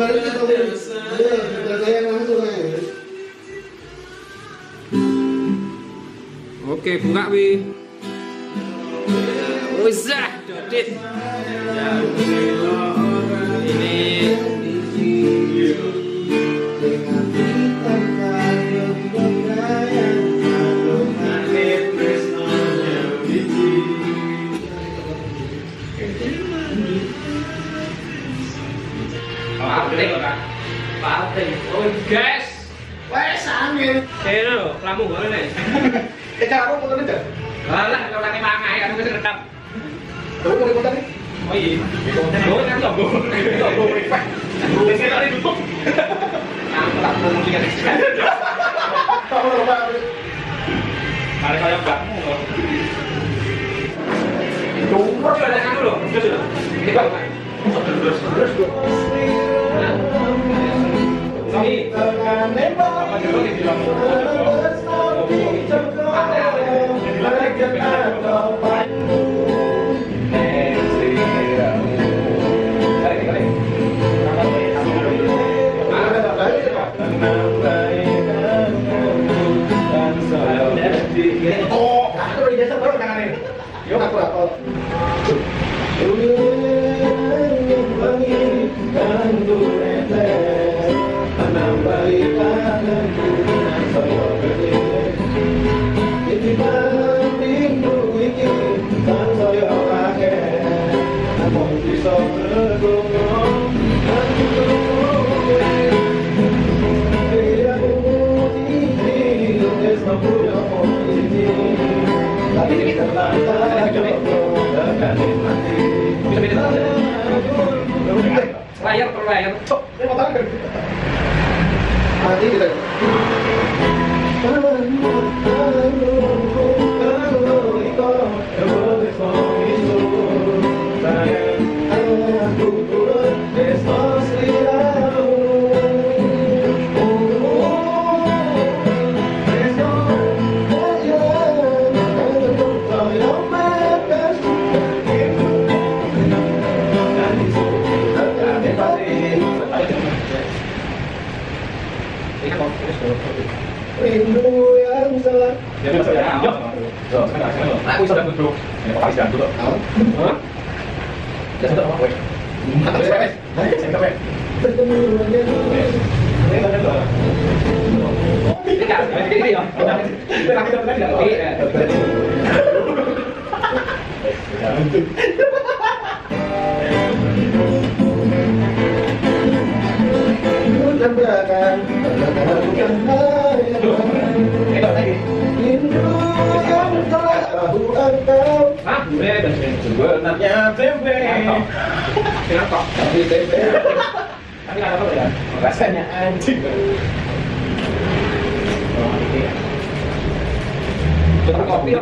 kemarin kita tahu. Saya langsung aja. Oke, buka wi. Wizah, Dodit. Ini Pating. Oh, guys. Wes angin. Lho, lamu gore nek. Cara aku potong aja. Alah, kalau lagi mangai kan wis rekam. Kamu mau potong nih? Oh iya. Gue kan logo. Logo reflect. Wis kali tutup. Aku tak mau mulai kan. Kamu lupa. Mari kaya bakmu lho. Nomor ada anu lho. Terus lho. Ini Pak. Terus. Ini apa dulu di dalam layar per layar. Mati kita. Rindu yang salah. Aku sudah duduk. Ini sudah duduk. Hah? Ya sudah apa? Sebenarnya tempe. Kenapa? Tapi tempe. Ini apa ya? Rasanya anjing. Coba kopi ya.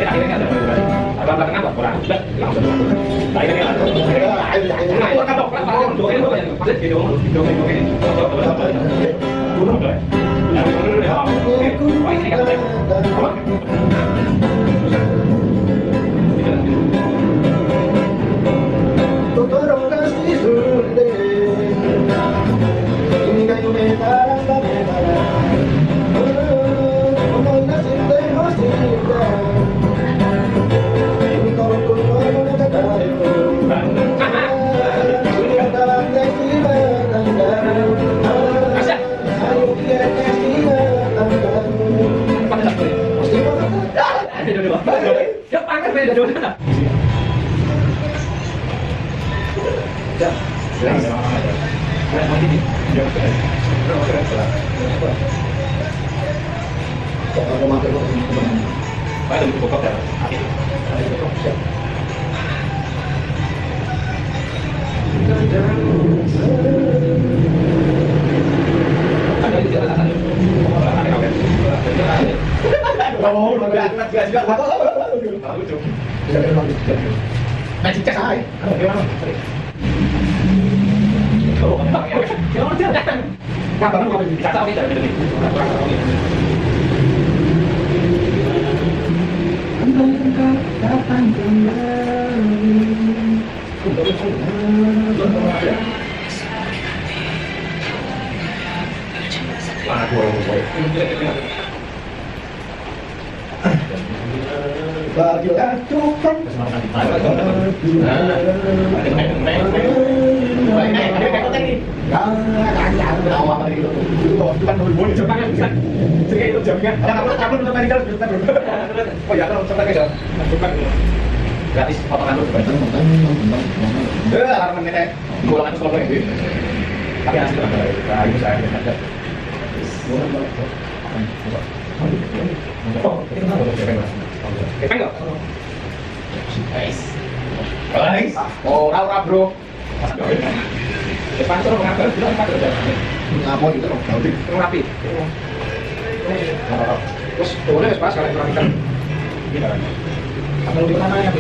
Akhirnya ada belakang apa? Orang. Langsung. Nah, ini lah. Nah, itu kan dok, kan dok itu yang maksud gitu. Dok ini. Bunuh deh. Ya, bunuh deh. Wah, ini kan. Ya, angkat beda dulu sana. Ya. Bagilah Tuhan. Gratis potongan lu. Alarm ini golongan itu kalau ini. Tapi hasil ada ibu saya ada. Enggak. Guys. Oh, ora bro. Depan suruh ngapa? Ngapa gitu loh. Rapi. Terus boleh pas kalian rapikan. Gimana? Kalau di mana ya?